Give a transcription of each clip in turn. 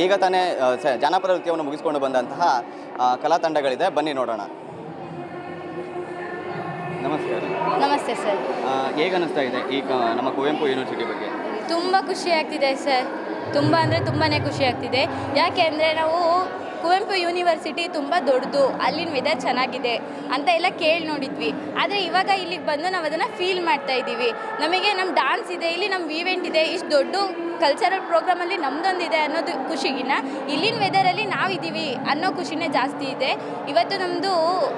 ಈಗ ತಾನೇ ಜಾನಪದ ನೃತ್ಯವನ್ನು ಮುಗಿಸ್ಕೊಂಡು ಬಂದಂತಹ ಕಲಾ ತಂಡಗಳಿದೆ, ಬನ್ನಿ ನೋಡೋಣ. ನಮಸ್ಕಾರ. ನಮಸ್ತೆ ಸರ್. ಹೇಗೆ ಅನ್ನಿಸ್ತಾ ಇದೆ ಈಗ ನಮ್ಮ ಕುವೆಂಪು ಯೂನಿವರ್ಸಿಟಿ ಬಗ್ಗೆ? ತುಂಬ ಖುಷಿ ಆಗ್ತಿದೆ ಸರ್, ತುಂಬ ಅಂದರೆ ತುಂಬಾ ಖುಷಿ ಆಗ್ತಿದೆ. ಯಾಕೆ ಅಂದರೆ ನಾವು ಕುವೆಂಪು ಯೂನಿವರ್ಸಿಟಿ ತುಂಬ ದೊಡ್ಡದು, ಅಲ್ಲಿನ ವೆದರ್ ಚೆನ್ನಾಗಿದೆ ಅಂತ ಎಲ್ಲ ಕೇಳಿ ನೋಡಿದ್ವಿ. ಆದರೆ ಇವಾಗ ಇಲ್ಲಿಗೆ ಬಂದು ನಾವು ಅದನ್ನು ಫೀಲ್ ಮಾಡ್ತಾ ಇದ್ದೀವಿ. ನಮಗೆ ನಮ್ಮ ಡಾನ್ಸ್ ಇದೆ, ಇಲ್ಲಿ ನಮ್ಮ ಈವೆಂಟ್ ಇದೆ, ಇಷ್ಟು ದೊಡ್ಡ ಕಲ್ಚರಲ್ ಪ್ರೋಗ್ರಾಮಲ್ಲಿ ನಮ್ಮದೊಂದಿದೆ ಅನ್ನೋದು ಖುಷಿಗಿನ್ನ ಇಲ್ಲಿನ ವೆದರಲ್ಲಿ ನಾವಿದ್ದೀವಿ ಅನ್ನೋ ಖುಷಿನೇ ಜಾಸ್ತಿ ಇದೆ. ಇವತ್ತು ನಮ್ಮದು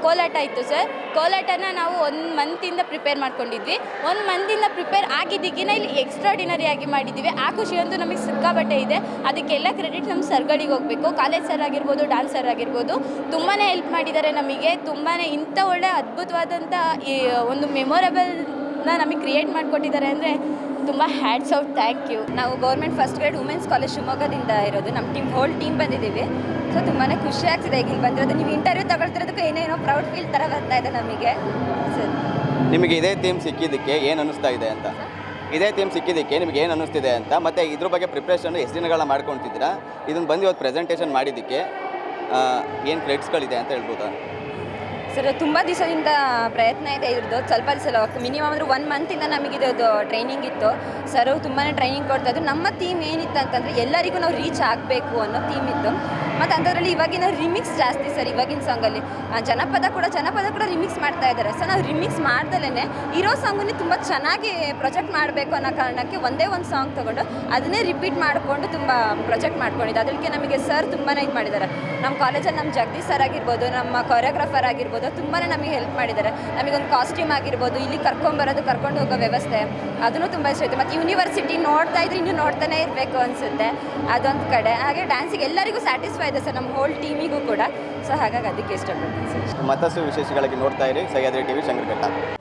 ಕೋಲಾಟ ಇತ್ತು ಸರ್. ಕೋಲಾಟನ ನಾವು 1 ಮಂತಿಂದ ಪ್ರಿಪೇರ್ ಮಾಡ್ಕೊಂಡಿದ್ವಿ. 1 ಮಂತಿಂದ ಪ್ರಿಪೇರ್ ಆಗಿದ್ದಕ್ಕಿಂತ ಇಲ್ಲಿ ಎಕ್ಸ್ಟ್ರಾಡಿನರಿ ಆಗಿ ಮಾಡಿದ್ದೀವಿ. ಆ ಖುಷಿಯಂತೂ ನಮಗೆ ಸಿಕ್ಕಾಬಟ್ಟೆ ಇದೆ. ಅದಕ್ಕೆಲ್ಲ ಕ್ರೆಡಿಟ್ ನಮ್ಮ ಸರ್ಗಳಿಗೆ ಹೋಗಬೇಕು. ಕಾಲೇಜ್ ಸರ್ ಆಗಿರ್ಬೋದು, ಡಾನ್ಸ್ ಸರ್ ಆಗಿರ್ಬೋದು, ತುಂಬಾ ಹೆಲ್ಪ್ ಮಾಡಿದ್ದಾರೆ ನಮಗೆ. ತುಂಬಾ ಇಂಥ ಒಳ್ಳೆ ಅದ್ಭುತವಾದಂಥ ಈ ಒಂದು ಮೆಮೊರೇಬಲ್ನ ನಮಗೆ ಕ್ರಿಯೇಟ್ ಮಾಡಿಕೊಟ್ಟಿದ್ದಾರೆ ಅಂದರೆ ತುಂಬ ಹ್ಯಾಟ್ಸ್ ಔಟ್, ಥ್ಯಾಂಕ್ ಯು. ನಾವು government first grade women's college ಶಿವಮೊಗ್ಗದಿಂದ ಇರೋದು. ನಮ್ಮ ಹೋಲ್ ಟೀಮ್ ಬಂದಿದ್ದೀವಿ. ಸೊ ತುಂಬಾ ಖುಷಿ ಆಗ್ತಿದೆ ಈಗ ಇಲ್ಲಿ ಬಂದಿರೋದು. ನೀವು ಇಂಟರ್ವ್ಯೂ ತಗೊಳ್ತಿರೋದಕ್ಕೆ ಏನೇನೋ ಪ್ರೌಡ್ ಫೀಲ್ ಥರ ಬರ್ತಾ ಇದೆ ನಮಗೆ. ಸರ್, ನಿಮಗೆ ಇದೇ ಥೀಮ್ ಸಿಕ್ಕಿದ್ದಕ್ಕೆ ಏನು ಅನ್ನಿಸ್ತಾ ಇದೆ ಅಂತ? ಇದೇ ಥೀಮ್ ಸಿಕ್ಕಿದ್ದಕ್ಕೆ ನಿಮಗೆ ಏನು ಅನ್ನಿಸ್ತಿದೆ ಅಂತ? ಮತ್ತು ಇದ್ರ ಬಗ್ಗೆ ಪ್ರಿಪ್ರೇಷನ್ ಎಷ್ಟು ದಿನಗಳನ್ನ ಮಾಡ್ಕೊತಿದ್ದೀರಾ? ಇದನ್ನು ಬಂದು ಇವತ್ತು ಪ್ರೆಸೆಂಟೇಷನ್ ಮಾಡಿದ್ದಕ್ಕೆ ಏನು ಕ್ರೆಡಿಟ್ಸ್ಗಳಿದೆ ಅಂತ ಹೇಳ್ಬೋದಾ? ಸರ್, ತುಂಬ ದಿವಸದಿಂದ ಪ್ರಯತ್ನ ಇದೆ ಇವ್ರದ್ದು. ಸ್ವಲ್ಪ ದಿವಸ ಮಿನಿಮಮ್ ಅಂದರೆ 1 ಮಂತಿಂದ ನಮಗಿದು ಟ್ರೈನಿಂಗ್ ಇತ್ತು. ಸರ್ ತುಂಬಾ ಟ್ರೈನಿಂಗ್ ಕೊಡ್ತಾಯಿದ್ರು. ನಮ್ಮ ಥೀಮ್ ಏನಿತ್ತು ಅಂತಂದರೆ ಎಲ್ಲರಿಗೂ ನಾವು ರೀಚ್ ಆಗಬೇಕು ಅನ್ನೋ ಥೀಮ್ ಇತ್ತು. ಮತ್ತು ಅಂಥದ್ರಲ್ಲಿ ಇವಾಗಿನ ರಿಮಿಕ್ಸ್ ಜಾಸ್ತಿ ಸರ್. ಇವಾಗಿನ ಸಾಂಗಲ್ಲಿ ಜನಪದ ಕೂಡ ರಿಮಿಕ್ಸ್ ಮಾಡ್ತಾ ಇದ್ದಾರೆ. ಸೊ ನಾವು ರಿಮಿಕ್ಸ್ ಮಾಡ್ದಲೇ ಇರೋ ಸಾಂಗನ್ನೇ ತುಂಬ ಚೆನ್ನಾಗಿ ಪ್ರೊಜೆಕ್ಟ್ ಮಾಡಬೇಕು ಅನ್ನೋ ಕಾರಣಕ್ಕೆ ಒಂದೇ ಒಂದು ಸಾಂಗ್ ತೊಗೊಂಡು ಅದನ್ನೇ ರಿಪೀಟ್ ಮಾಡಿಕೊಂಡು ತುಂಬ ಪ್ರೊಜೆಕ್ಟ್ ಮಾಡ್ಕೊಂಡಿದ್ದು. ಅದಕ್ಕೆ ನಮಗೆ ಸರ್ ತುಂಬಾ ಇದು ಮಾಡಿದ್ದಾರೆ. ನಮ್ಮ ಕಾಲೇಜಲ್ಲಿ ನಮ್ಮ ಜಗದೀಶ್ ಸರ್ ಆಗಿರ್ಬೋದು, ನಮ್ಮ ಕೊರಿಯೋಗ್ರಾಫರ್ ಆಗಿರ್ಬೋದು, ತುಂಬಾ ನಮಗೆ ಹೆಲ್ಪ್ ಮಾಡಿದ್ದಾರೆ. ನಮಗೊಂದು ಕಾಸ್ಟ್ಯೂಮ್ ಆಗಿರ್ಬೋದು, ಇಲ್ಲಿ ಕರ್ಕೊಂಡು ಹೋಗೋ ವ್ಯವಸ್ಥೆ ಅದನ್ನು ತುಂಬ ಇಷ್ಟ ಆಯಿತು. ಮತ್ತು ಯೂನಿವರ್ಸಿಟಿ ನೋಡ್ತಾ ಇದ್ರೆ ಇನ್ನೂ ನೋಡ್ತಾನೆ ಇರಬೇಕು ಅನಿಸುತ್ತೆ, ಅದೊಂದು ಕಡೆ. ಹಾಗೆ ಡ್ಯಾನ್ಸಿಗೆ ಎಲ್ಲರಿಗೂ ಸ್ಯಾಟಿಸ್ಫೈ ಇದೆ ಸರ್, ನಮ್ಮ ಹೋಲ್ ಟೀಮಿಗೂ ಕೂಡ. ಸೊ ಹಾಗಾಗಿ ಅದಕ್ಕೆ ಇಷ್ಟಪಡ್ತೀನಿ ಸರ್. ಮತ್ತಷ್ಟು ವಿಶೇಷಗಳಿಗೆ ನೋಡ್ತಾ ಇರಿ ಸಹ್ಯಾದ್ರಿ ಟಿವಿ, ಶಂಕರಘಟ್ಟ.